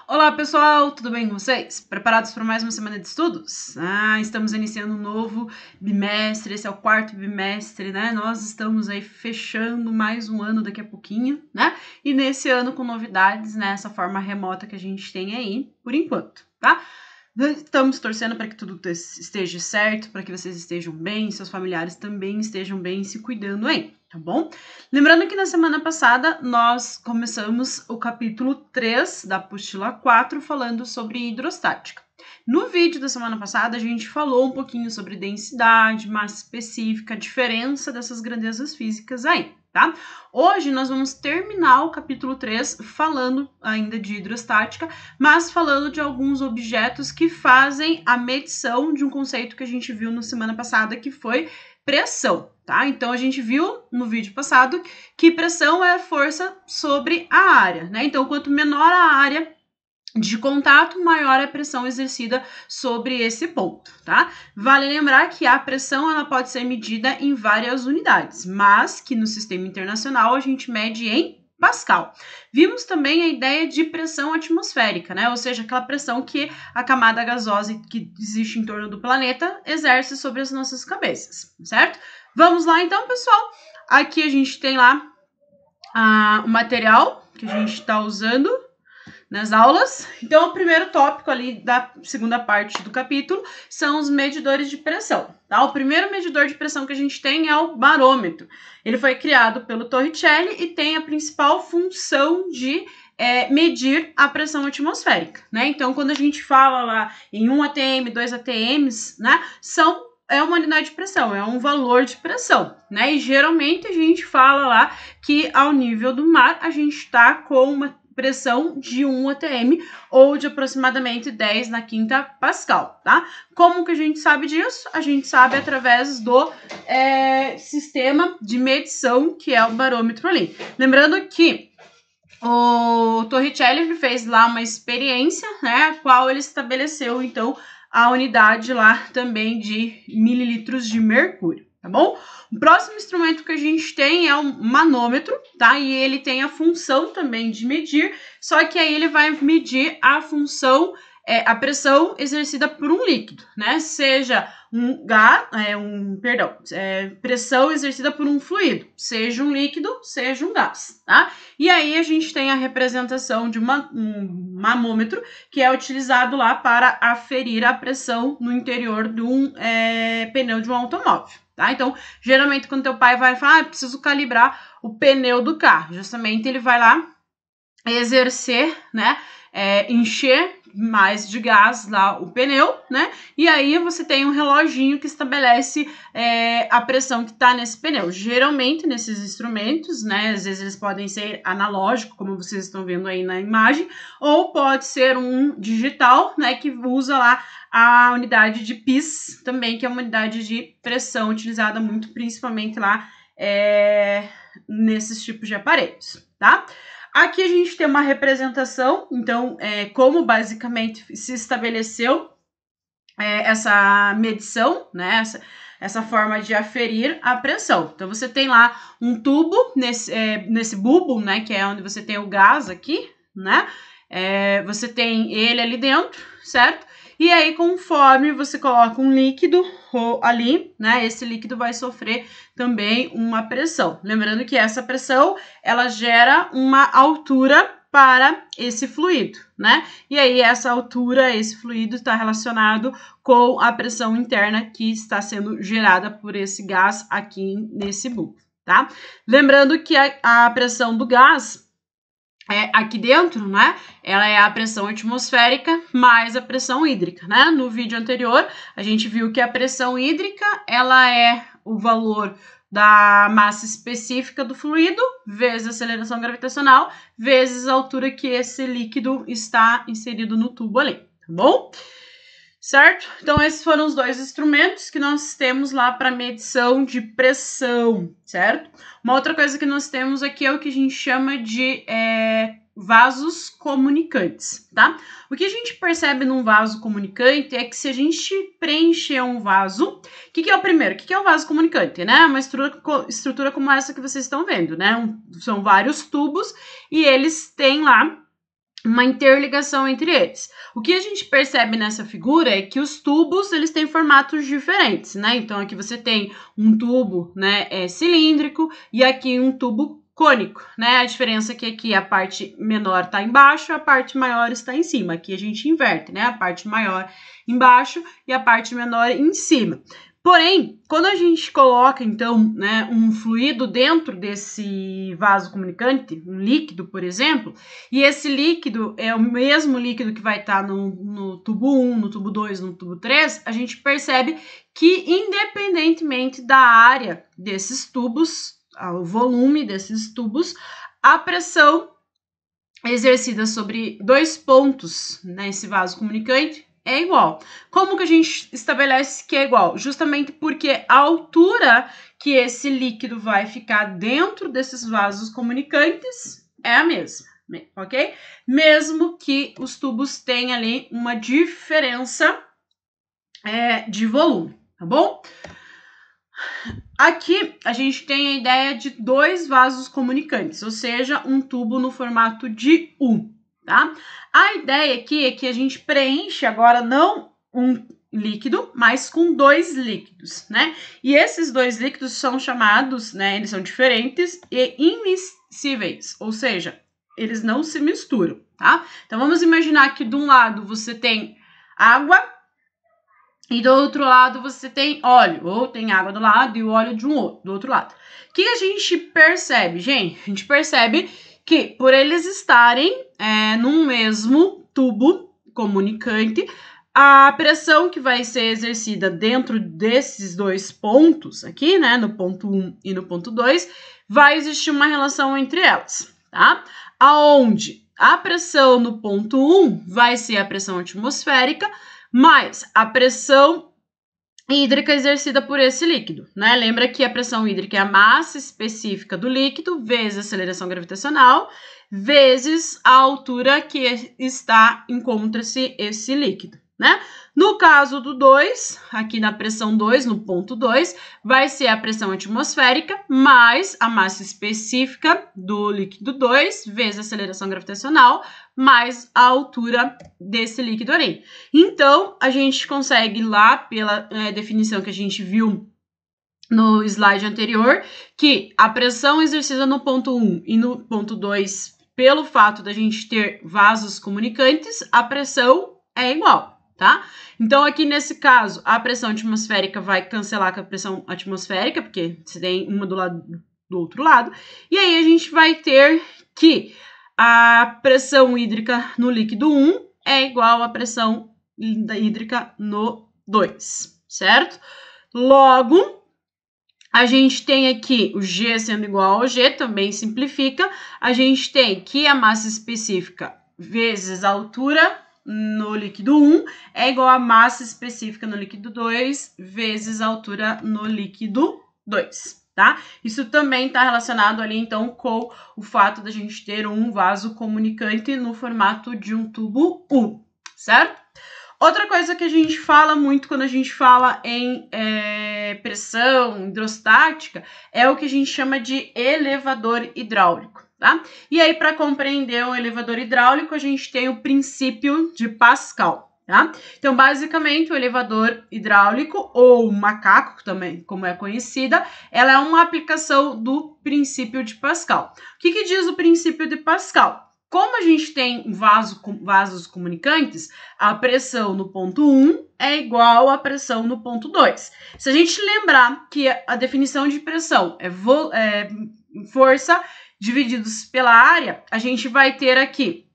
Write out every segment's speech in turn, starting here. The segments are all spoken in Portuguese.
Olá pessoal, tudo bem com vocês? Preparados para mais uma semana de estudos? Estamos iniciando um novo bimestre, esse é o quarto bimestre, né? Nós estamos aí fechando mais um ano daqui a pouquinho, né? E nesse ano com novidades, né? Essa forma remota que a gente tem aí, por enquanto, tá? Estamos torcendo para que tudo esteja certo, para que vocês estejam bem, seus familiares também estejam bem, se cuidando aí, tá bom? Lembrando que na semana passada nós começamos o capítulo 3 da apostila 4 falando sobre hidrostática. No vídeo da semana passada a gente falou um pouquinho sobre densidade, massa específica, a diferença dessas grandezas físicas aí, tá? Hoje nós vamos terminar o capítulo 3 falando ainda de hidrostática, mas falando de alguns objetos que fazem a medição de um conceito que a gente viu na semana passada, que foi pressão, tá? Então a gente viu no vídeo passado que pressão é a força sobre a área, né? Então quanto menor a área de contato, maior é a pressão exercida sobre esse ponto, tá? Vale lembrar que a pressão ela pode ser medida em várias unidades, mas que no sistema internacional a gente mede em Pascal. Vimos também a ideia de pressão atmosférica, né? Ou seja, aquela pressão que a camada gasosa que existe em torno do planeta exerce sobre as nossas cabeças, certo? Vamos lá então, pessoal. Aqui a gente tem lá o material que a gente está usando nas aulas. Então, o primeiro tópico ali da segunda parte do capítulo são os medidores de pressão, tá? O primeiro medidor de pressão que a gente tem é o barômetro. Ele foi criado pelo Torricelli e tem a principal função de medir a pressão atmosférica, né? Então, quando a gente fala lá em 1 atm, 2 atms, né? É uma unidade de pressão, é um valor de pressão, né? E geralmente a gente fala lá que ao nível do mar a gente está com uma pressão de 1 atm ou de aproximadamente 10 na quinta Pascal, tá? Como que a gente sabe disso? A gente sabe através do sistema de medição que é o barômetro ali. Lembrando que o Torricelli fez lá uma experiência, né, a qual ele estabeleceu, então, a unidade lá também de mililitros de mercúrio, tá bom? O próximo instrumento que a gente tem é um manômetro, tá? E ele tem a função também de medir, só que aí ele vai medir a função, a pressão exercida por um líquido, né? Seja pressão exercida por um fluido, seja um líquido, seja um gás, tá? E aí a gente tem a representação de um mamômetro que é utilizado lá para aferir a pressão no interior de um pneu de um automóvel, tá? Então, geralmente quando teu pai vai falar, preciso calibrar o pneu do carro, justamente ele vai lá exercer, né, encher mais de gás lá o pneu, né? E aí você tem um reloginho que estabelece a pressão que tá nesse pneu. Geralmente nesses instrumentos, né? Às vezes eles podem ser analógicos, como vocês estão vendo aí na imagem, ou pode ser um digital, né? Que usa lá a unidade de PIS também, que é uma unidade de pressão utilizada muito principalmente lá nesses tipos de aparelhos, tá? Aqui a gente tem uma representação, então, como basicamente se estabeleceu essa medição, né, essa forma de aferir a pressão. Então, você tem lá um tubo nesse bulbo, né, que é onde você tem o gás aqui, né, você tem ele ali dentro, certo? E aí, conforme você coloca um líquido ali, né, esse líquido vai sofrer também uma pressão. Lembrando que essa pressão, ela gera uma altura para esse fluido, né? E aí, essa altura, esse fluido está relacionado com a pressão interna que está sendo gerada por esse gás aqui nesse bulbo, tá? Lembrando que a pressão do gás aqui dentro, né, ela é a pressão atmosférica mais a pressão hídrica, né? No vídeo anterior, a gente viu que a pressão hídrica, ela é o valor da massa específica do fluido, vezes a aceleração gravitacional, vezes a altura que esse líquido está inserido no tubo ali, tá bom? Certo? Então, esses foram os dois instrumentos que nós temos lá para medição de pressão, certo? Uma outra coisa que nós temos aqui é o que a gente chama de vasos comunicantes, tá? O que a gente percebe num vaso comunicante é que se a gente preencher um vaso, o que é o primeiro? O que é o vaso comunicante, né? Uma estrutura como essa que vocês estão vendo, né? São vários tubos e eles têm lá uma interligação entre eles. O que a gente percebe nessa figura é que os tubos, eles têm formatos diferentes, né? Então, aqui você tem um tubo, né, cilíndrico e aqui um tubo cônico, né? A diferença é que aqui a parte menor está embaixo, a parte maior está em cima. Aqui a gente inverte, né? A parte maior embaixo e a parte menor em cima. Porém, quando a gente coloca, então, né, um fluido dentro desse vaso comunicante, um líquido, por exemplo, e esse líquido é o mesmo líquido que vai estar no tubo 1, no tubo 2, no tubo 3, a gente percebe que, independentemente da área desses tubos, o volume desses tubos, a pressão exercida sobre 2 pontos nesse vaso comunicante é igual. Como que a gente estabelece que é igual? Justamente porque a altura que esse líquido vai ficar dentro desses vasos comunicantes é a mesma, ok? Mesmo que os tubos tenham ali uma diferença de volume, tá bom? Aqui a gente tem a ideia de 2 vasos comunicantes, ou seja, um tubo no formato de U, tá? A ideia aqui é que a gente preenche agora não um líquido, mas com 2 líquidos, né? E esses 2 líquidos são chamados, né? Eles são diferentes e immiscíveis, ou seja, eles não se misturam, tá? Então vamos imaginar que de um lado você tem água e do outro lado você tem óleo, ou tem água do lado e o óleo do outro lado. O que a gente percebe, gente? A gente percebe que por eles estarem num mesmo tubo comunicante, a pressão que vai ser exercida dentro desses 2 pontos aqui, né, no ponto 1 e no ponto 2, vai existir uma relação entre elas, tá? Aonde a pressão no ponto 1 vai ser a pressão atmosférica, mais a pressão hídrica exercida por esse líquido, né? Lembra que a pressão hídrica é a massa específica do líquido vezes a aceleração gravitacional vezes a altura que encontra-se esse líquido, né? No caso do 2, aqui na pressão 2, no ponto 2, vai ser a pressão atmosférica mais a massa específica do líquido 2 vezes a aceleração gravitacional mais a altura desse líquido ali. Então, a gente consegue lá, pela definição que a gente viu no slide anterior, que a pressão exercida no ponto 1 e no ponto 2, pelo fato da gente ter vasos comunicantes, a pressão é igual, tá? Então, aqui nesse caso, a pressão atmosférica vai cancelar com a pressão atmosférica, porque você tem uma do lado do outro lado, e aí a gente vai ter que a pressão hídrica no líquido 1 é igual à pressão hídrica no 2, certo? Logo, a gente tem aqui o G sendo igual ao G, também simplifica. A gente tem que a massa específica vezes a altura no líquido 1 é igual à massa específica no líquido 2 vezes a altura no líquido 2. Tá? Isso também está relacionado ali, então, com o fato da gente ter um vaso comunicante no formato de um tubo U, certo? Outra coisa que a gente fala muito quando a gente fala em pressão hidrostática é o que a gente chama de elevador hidráulico, tá? E aí, para compreender um elevador hidráulico, a gente tem o princípio de Pascal. Tá? Então, basicamente, o elevador hidráulico, ou macaco também, como é conhecida, ela é uma aplicação do princípio de Pascal. O que diz o princípio de Pascal? Como a gente tem vasos comunicantes, a pressão no ponto 1 é igual à pressão no ponto 2. Se a gente lembrar que a definição de pressão é força divididos pela área, a gente vai ter aqui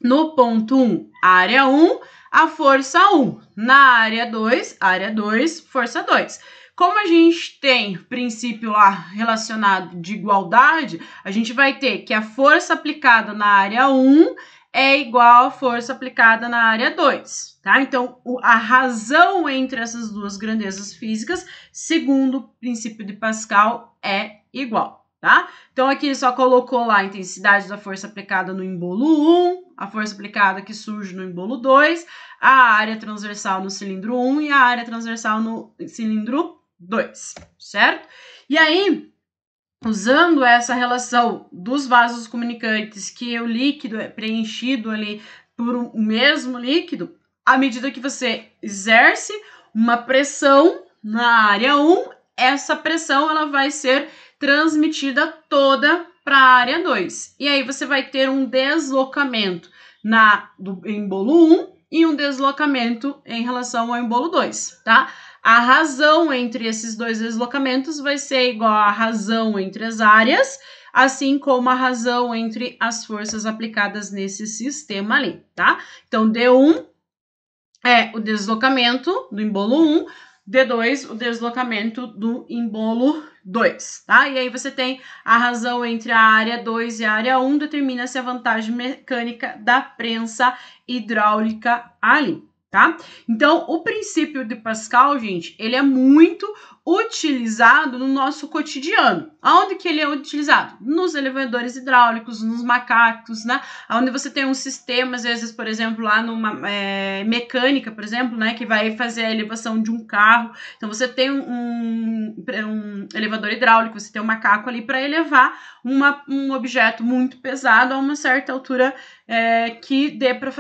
no ponto 1, área 1, a força 1. Na área 2, força 2. Como a gente tem princípio lá relacionado de igualdade, a gente vai ter que a força aplicada na área 1 é igual à força aplicada na área 2, tá? Então, a razão entre essas duas grandezas físicas, segundo o princípio de Pascal, é igual, tá? Então, aqui ele só colocou lá a intensidade da força aplicada no embolo 1, a força aplicada que surge no embolo 2, a área transversal no cilindro 1 e a área transversal no cilindro 2, certo? E aí, usando essa relação dos vasos comunicantes, que o líquido é preenchido ali por um mesmo líquido, à medida que você exerce uma pressão na área 1, essa pressão ela vai ser transmitida toda para a área 2. E aí você vai ter um deslocamento do embolo 1 e um deslocamento em relação ao embolo 2, tá? A razão entre esses dois deslocamentos vai ser igual à razão entre as áreas, assim como a razão entre as forças aplicadas nesse sistema ali, tá? Então, D1 é o deslocamento do embolo 1, D2 o deslocamento do embolo 2, tá? E aí você tem a razão entre a área 2 e a área 1, determina-se a vantagem mecânica da prensa hidráulica ali, tá? Então, o princípio de Pascal, gente, ele é muito utilizado no nosso cotidiano. Aonde que ele é utilizado? Nos elevadores hidráulicos, nos macacos, né? Onde você tem um sistema, às vezes, por exemplo, lá numa mecânica, por exemplo, né? Que vai fazer a elevação de um carro. Então, você tem um elevador hidráulico, você tem um macaco ali para elevar um objeto muito pesado a uma certa altura que dê para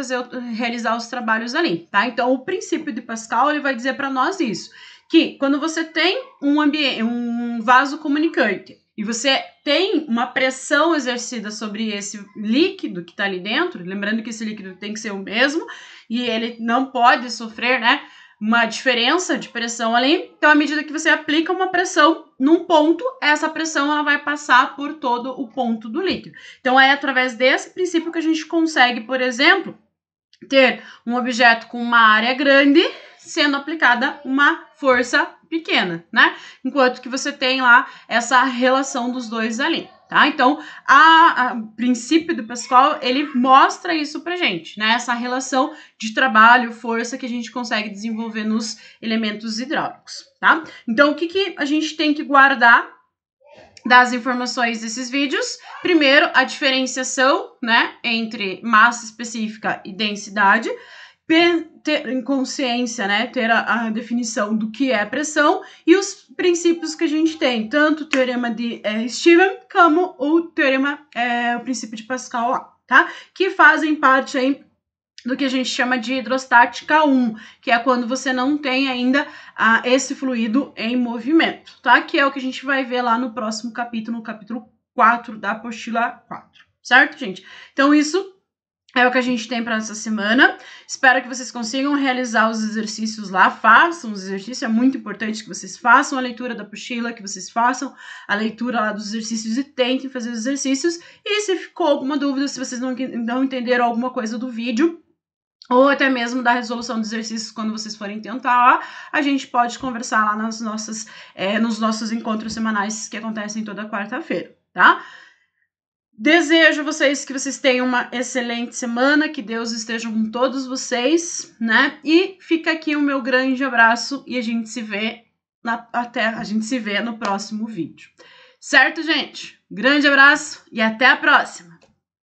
realizar os trabalhos ali, tá? Então, o princípio de Pascal, ele vai dizer para nós isso, que quando você tem um vaso comunicante e você tem uma pressão exercida sobre esse líquido que está ali dentro, lembrando que esse líquido tem que ser o mesmo e ele não pode sofrer, né, uma diferença de pressão ali. Então, à medida que você aplica uma pressão num ponto, essa pressão ela vai passar por todo o ponto do líquido. Então, é através desse princípio que a gente consegue, por exemplo, ter um objeto com uma área grande sendo aplicada uma força pequena, né? Enquanto que você tem lá essa relação dos dois ali, tá? Então, o princípio do Pascal, ele mostra isso pra gente, né? Essa relação de trabalho, força que a gente consegue desenvolver nos elementos hidráulicos, tá? Então, o que a gente tem que guardar das informações desses vídeos? Primeiro, a diferenciação, né, entre massa específica e densidade, ter em consciência, né, ter a definição do que é pressão e os princípios que a gente tem, tanto o teorema de Stephen como o teorema, o princípio de Pascal lá, tá? Que fazem parte aí do que a gente chama de hidrostática 1, que é quando você não tem ainda esse fluido em movimento, tá? Que é o que a gente vai ver lá no próximo capítulo, no capítulo 4 da apostila 4, certo, gente? Então, isso é o que a gente tem para essa semana. Espero que vocês consigam realizar os exercícios lá, façam os exercícios, é muito importante que vocês façam a leitura da apostila, que vocês façam a leitura lá dos exercícios e tentem fazer os exercícios. E se ficou alguma dúvida, se vocês não entenderam alguma coisa do vídeo, ou até mesmo da resolução dos exercícios quando vocês forem tentar lá, a gente pode conversar lá nos nossos encontros semanais que acontecem toda quarta-feira, tá? Desejo a vocês que vocês tenham uma excelente semana, que Deus esteja com todos vocês, né? E fica aqui o meu grande abraço e a gente se vê no próximo vídeo. Certo, gente? Grande abraço e até a próxima!